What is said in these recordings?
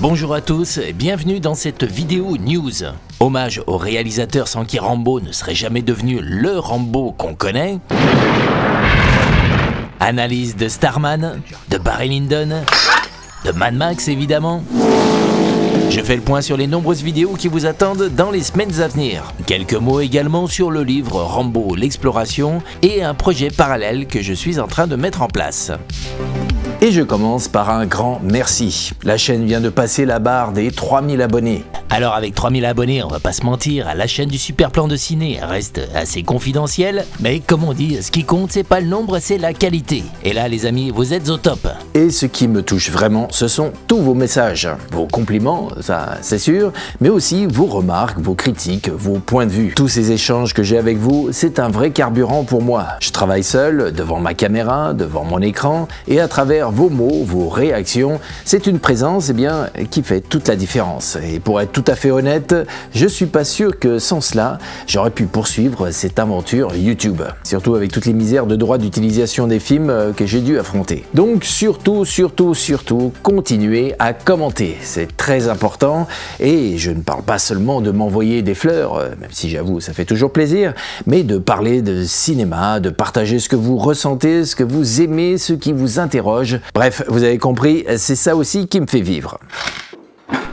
Bonjour à tous et bienvenue dans cette vidéo news. Hommage au réalisateur sans qui Rambo ne serait jamais devenu le Rambo qu'on connaît. Analyse de Starman, de Barry Lyndon, de Mad Max évidemment. Je fais le point sur les nombreuses vidéos qui vous attendent dans les semaines à venir. Quelques mots également sur le livre Rambo l'exploration et un projet parallèle que je suis en train de mettre en place. Et je commence par un grand merci. La chaîne vient de passer la barre des 3000 abonnés. Alors avec 3000 abonnés, on va pas se mentir, la chaîne du Super Plan de Ciné reste assez confidentielle. Mais comme on dit, ce qui compte c'est pas le nombre, c'est la qualité. Et là les amis, vous êtes au top. Et ce qui me touche vraiment, ce sont tous vos messages. Vos compliments, ça c'est sûr, mais aussi vos remarques, vos critiques, vos points de vue. Tous ces échanges que j'ai avec vous, c'est un vrai carburant pour moi. Je travaille seul, devant ma caméra, devant mon écran, et à travers vos mots, vos réactions, c'est une présence qui fait toute la différence. Et pour être tout à fait honnête, je suis pas sûr que sans cela, j'aurais pu poursuivre cette aventure YouTube. Surtout avec toutes les misères de droits d'utilisation des films que j'ai dû affronter. Donc surtout, continuez à commenter. C'est très important. Et je ne parle pas seulement de m'envoyer des fleurs, même si j'avoue, ça fait toujours plaisir, mais de parler de cinéma, de partager ce que vous ressentez, ce que vous aimez, ce qui vous interroge. Bref, vous avez compris, c'est ça aussi qui me fait vivre.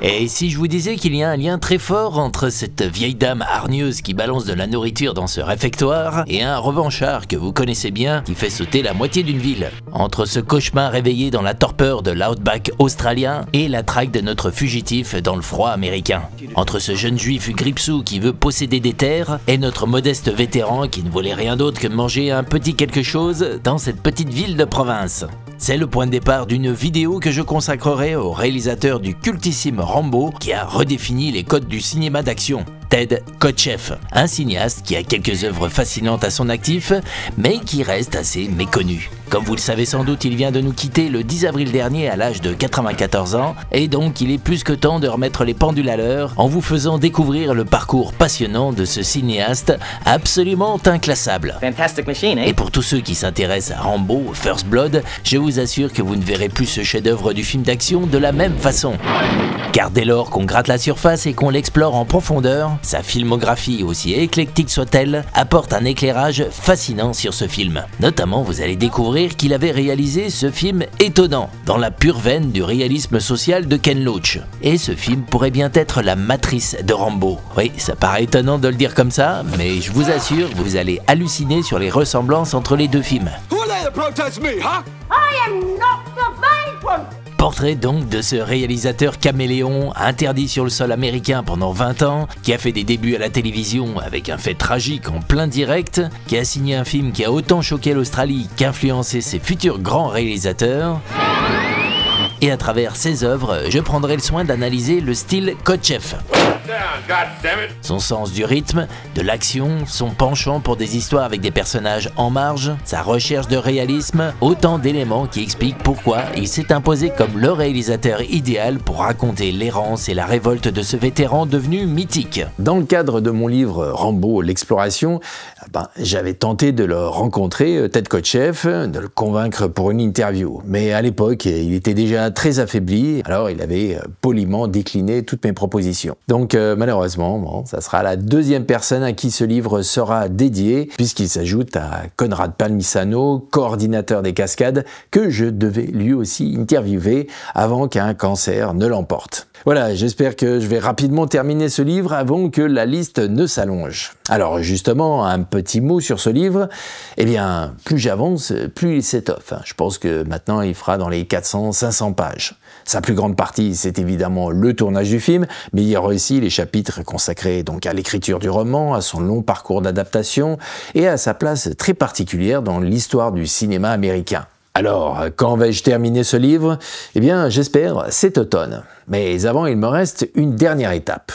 Et si je vous disais qu'il y a un lien très fort entre cette vieille dame hargneuse qui balance de la nourriture dans ce réfectoire et un revanchard que vous connaissez bien qui fait sauter la moitié d'une ville. Entre ce cauchemar réveillé dans la torpeur de l'outback australien et la traque de notre fugitif dans le froid américain. Entre ce jeune juif gripsou qui veut posséder des terres et notre modeste vétéran qui ne voulait rien d'autre que manger un petit quelque chose dans cette petite ville de province. C'est le point de départ d'une vidéo que je consacrerai au réalisateur du cultissime Rambo qui a redéfini les codes du cinéma d'action. Ted Kotcheff, un cinéaste qui a quelques œuvres fascinantes à son actif, mais qui reste assez méconnu. Comme vous le savez sans doute, il vient de nous quitter le 10 avril dernier à l'âge de 94 ans, et donc il est plus que temps de remettre les pendules à l'heure en vous faisant découvrir le parcours passionnant de ce cinéaste absolument inclassable. Fantastic machine, eh? Et pour tous ceux qui s'intéressent à Rambo First Blood, je vous assure que vous ne verrez plus ce chef-d'œuvre du film d'action de la même façon. Car dès lors qu'on gratte la surface et qu'on l'explore en profondeur, sa filmographie, aussi éclectique soit-elle, apporte un éclairage fascinant sur ce film. Notamment, vous allez découvrir qu'il avait réalisé ce film étonnant, dans la pure veine du réalisme social de Ken Loach. Et ce film pourrait bien être la matrice de Rambo. Oui, ça paraît étonnant de le dire comme ça, mais je vous assure, vous allez halluciner sur les ressemblances entre les deux films. Portrait donc de ce réalisateur caméléon, interdit sur le sol américain pendant 20 ans, qui a fait des débuts à la télévision avec un fait tragique en plein direct, qui a signé un film qui a autant choqué l'Australie qu'influencé ses futurs grands réalisateurs. Et à travers ses œuvres, je prendrai le soin d'analyser le style Kotcheff. Son sens du rythme, de l'action, son penchant pour des histoires avec des personnages en marge, sa recherche de réalisme, autant d'éléments qui expliquent pourquoi il s'est imposé comme le réalisateur idéal pour raconter l'errance et la révolte de ce vétéran devenu mythique. Dans le cadre de mon livre Rambo l'exploration, j'avais tenté de le rencontrer, Ted Kotcheff, de le convaincre pour une interview. Mais à l'époque, il était déjà très affaibli, alors il avait poliment décliné toutes mes propositions. Donc malheureusement, ça sera la deuxième personne à qui ce livre sera dédié, puisqu'il s'ajoute à Conrad Palmisano, coordinateur des cascades, que je devais lui aussi interviewer avant qu'un cancer ne l'emporte. Voilà, j'espère que je vais rapidement terminer ce livre avant que la liste ne s'allonge. Alors justement, un petit mot sur ce livre, plus j'avance, plus il s'étoffe. Je pense que maintenant il fera dans les 400-500 pages. Sa plus grande partie, c'est évidemment le tournage du film, mais il y aura aussi les chapitres consacrés donc à l'écriture du roman, à son long parcours d'adaptation et à sa place très particulière dans l'histoire du cinéma américain. Alors, quand vais-je terminer ce livre? J'espère cet automne. Mais avant, il me reste une dernière étape.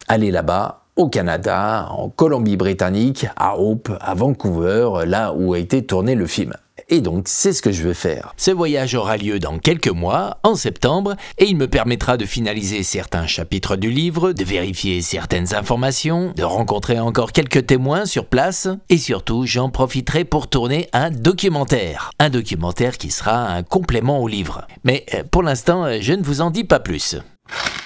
Aller là-bas, au Canada, en Colombie-Britannique, à Hope, à Vancouver, là où a été tourné le film. Et donc, c'est ce que je veux faire. Ce voyage aura lieu dans quelques mois, en septembre, et il me permettra de finaliser certains chapitres du livre, de vérifier certaines informations, de rencontrer encore quelques témoins sur place, et surtout, j'en profiterai pour tourner un documentaire. Un documentaire qui sera un complément au livre. Mais pour l'instant, je ne vous en dis pas plus.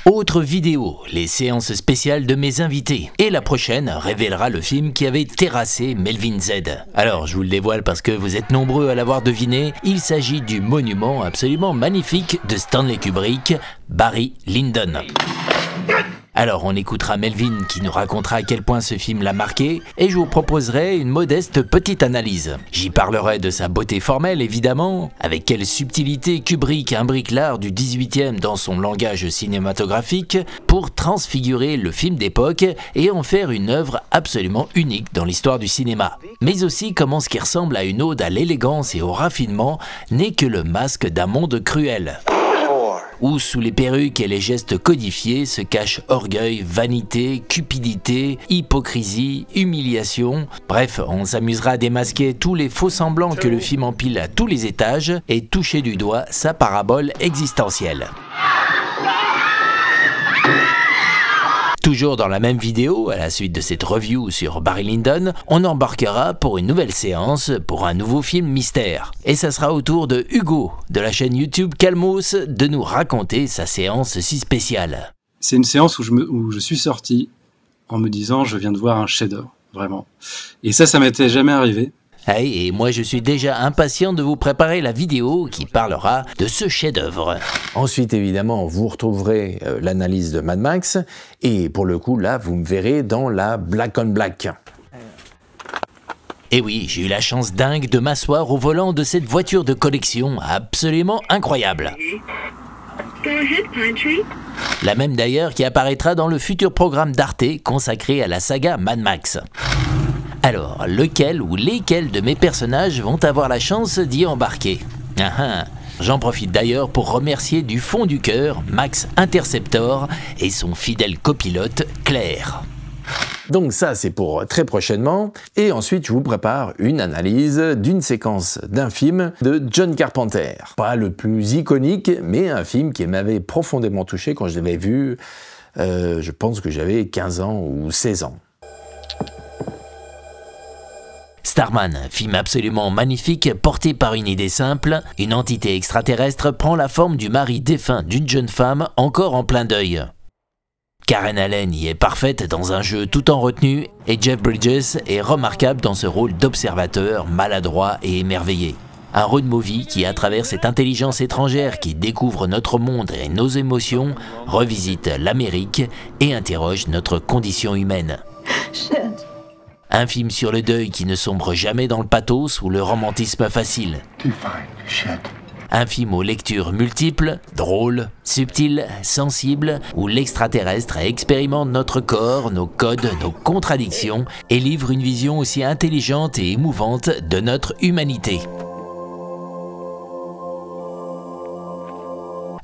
Autre vidéo, les séances spéciales de mes invités. Et la prochaine révélera le film qui avait terrassé Melvin Z. Alors, je vous le dévoile parce que vous êtes nombreux à l'avoir deviné, il s'agit du monument absolument magnifique de Stanley Kubrick, Barry Lyndon. Alors on écoutera Melvin qui nous racontera à quel point ce film l'a marqué et je vous proposerai une modeste petite analyse. J'y parlerai de sa beauté formelle évidemment, avec quelle subtilité Kubrick imbrique l'art du 18e dans son langage cinématographique pour transfigurer le film d'époque et en faire une œuvre absolument unique dans l'histoire du cinéma. Mais aussi comment ce qui ressemble à une ode à l'élégance et au raffinement n'est que le masque d'un monde cruel, où sous les perruques et les gestes codifiés se cachent orgueil, vanité, cupidité, hypocrisie, humiliation. Bref, on s'amusera à démasquer tous les faux semblants que le film empile à tous les étages et toucher du doigt sa parabole existentielle. Toujours dans la même vidéo, à la suite de cette review sur Barry Lyndon, on embarquera pour une nouvelle séance pour un nouveau film mystère. Et ça sera au tour de Hugo, de la chaîne YouTube Calmos, de nous raconter sa séance si spéciale. C'est une séance où je suis sorti en me disant je viens de voir un chef-d'œuvre, vraiment. Et ça m'était jamais arrivé. Hey, et moi je suis déjà impatient de vous préparer la vidéo qui parlera de ce chef-d'œuvre. Ensuite, évidemment, vous retrouverez l'analyse de Mad Max, et pour le coup, là, vous me verrez dans la Black on Black. Et oui, j'ai eu la chance dingue de m'asseoir au volant de cette voiture de collection absolument incroyable. La même d'ailleurs qui apparaîtra dans le futur programme d'Arte consacré à la saga Mad Max. Alors, lequel ou lesquels de mes personnages vont avoir la chance d'y embarquer? J'en profite d'ailleurs pour remercier du fond du cœur Max Interceptor et son fidèle copilote Claire. Donc ça, c'est pour très prochainement. Et ensuite, je vous prépare une analyse d'une séquence d'un film de John Carpenter. Pas le plus iconique, mais un film qui m'avait profondément touché quand je l'avais vu. Je pense que j'avais 15 ans ou 16 ans. Starman, film absolument magnifique porté par une idée simple, une entité extraterrestre prend la forme du mari défunt d'une jeune femme encore en plein deuil. Karen Allen y est parfaite dans un jeu tout en retenue et Jeff Bridges est remarquable dans ce rôle d'observateur maladroit et émerveillé. Un road movie qui, à travers cette intelligence étrangère qui découvre notre monde et nos émotions, revisite l'Amérique et interroge notre condition humaine. Un film sur le deuil qui ne sombre jamais dans le pathos ou le romantisme facile. Un film aux lectures multiples, drôles, subtiles, sensibles, où l'extraterrestre expérimente notre corps, nos codes, nos contradictions et livre une vision aussi intelligente et émouvante de notre humanité.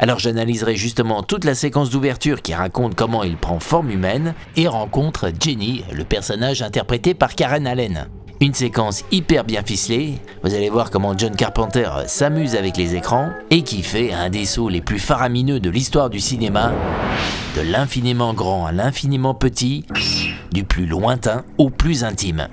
Alors j'analyserai justement toute la séquence d'ouverture qui raconte comment il prend forme humaine et rencontre Jenny, le personnage interprété par Karen Allen. Une séquence hyper bien ficelée, vous allez voir comment John Carpenter s'amuse avec les écrans et qui fait un des sauts les plus faramineux de l'histoire du cinéma, de l'infiniment grand à l'infiniment petit, du plus lointain au plus intime.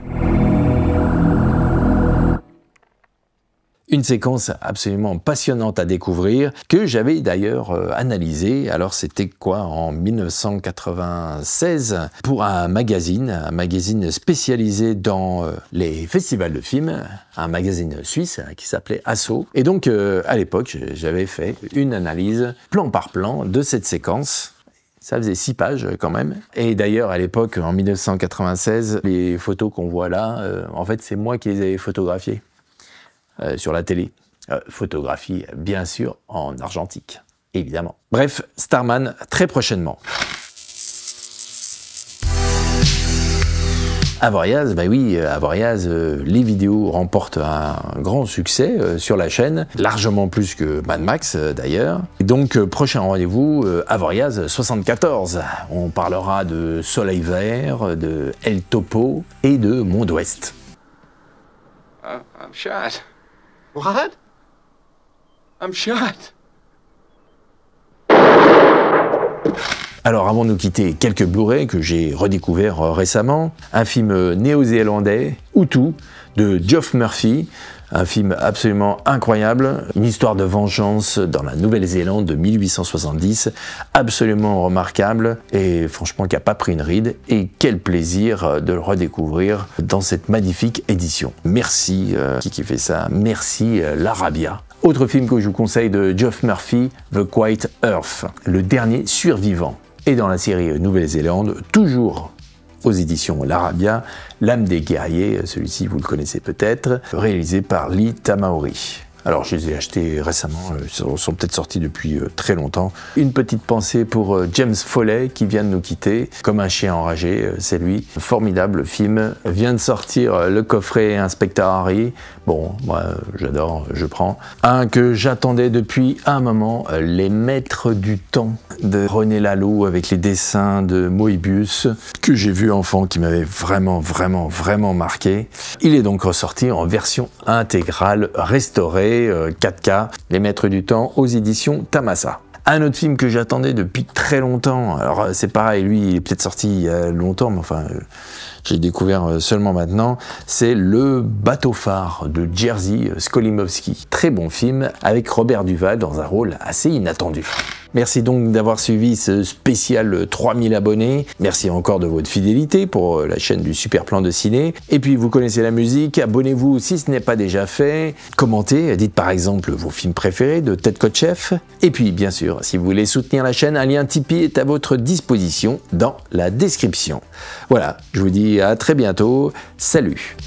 Une séquence absolument passionnante à découvrir, que j'avais d'ailleurs analysée, alors c'était quoi, en 1996, pour un magazine spécialisé dans les festivals de films, un magazine suisse qui s'appelait Asso. Et donc à l'époque, j'avais fait une analyse plan par plan de cette séquence. Ça faisait 6 pages quand même. Et d'ailleurs, à l'époque, en 1996, les photos qu'on voit là, en fait, c'est moi qui les avais photographiées. Sur la télé. Photographie, bien sûr, en argentique, évidemment. Bref, Starman, très prochainement. Avoriaz, bah oui, Avoriaz, les vidéos remportent un grand succès sur la chaîne, largement plus que Mad Max d'ailleurs. Et donc, prochain rendez-vous, Avoriaz 74. On parlera de Soleil Vert, de El Topo et de Monde Ouest. I'm shot. What? I'm shot. Alors avant de nous quitter, quelques Blu-ray que j'ai redécouverts récemment. Un film néo-zélandais, Hutu, de Geoff Murphy. Un film absolument incroyable, une histoire de vengeance dans la Nouvelle-Zélande de 1870, absolument remarquable et franchement qui n'a pas pris une ride. Et quel plaisir de le redécouvrir dans cette magnifique édition. Merci qui fait ça, merci l'Arabia. Autre film que je vous conseille de Geoff Murphy, The Quiet Earth, le dernier survivant. Et dans la série Nouvelle-Zélande, toujours aux éditions l'Arabia, L'âme des guerriers, celui-ci vous le connaissez peut-être, réalisé par Lee Tamaori. Alors je les ai achetés récemment, ils sont peut-être sortis depuis très longtemps. Une petite pensée pour James Foley qui vient de nous quitter, comme un chien enragé, c'est lui. Formidable film, vient de sortir le coffret Inspecteur Harry. Bon, moi j'adore, je prends. Un que j'attendais depuis un moment, Les Maîtres du Temps de René Laloux avec les dessins de Moebius, que j'ai vu enfant, qui m'avait vraiment marqué. Il est donc ressorti en version intégrale, restaurée, 4K, Les Maîtres du Temps aux éditions Tamasa. Un autre film que j'attendais depuis très longtemps, alors c'est pareil, lui il est peut-être sorti il y a longtemps, mais enfin j'ai découvert seulement maintenant, c'est Le Bateau Phare de Jerzy Skolimowski. Très bon film avec Robert Duval dans un rôle assez inattendu. Merci donc d'avoir suivi ce spécial 3000 abonnés. Merci encore de votre fidélité pour la chaîne du Super Plan de Ciné. Et puis vous connaissez la musique, abonnez-vous si ce n'est pas déjà fait. Commentez, dites par exemple vos films préférés de Ted Kotcheff. Et puis bien sûr, si vous voulez soutenir la chaîne, un lien Tipeee est à votre disposition dans la description. Voilà, je vous dis à très bientôt. Salut!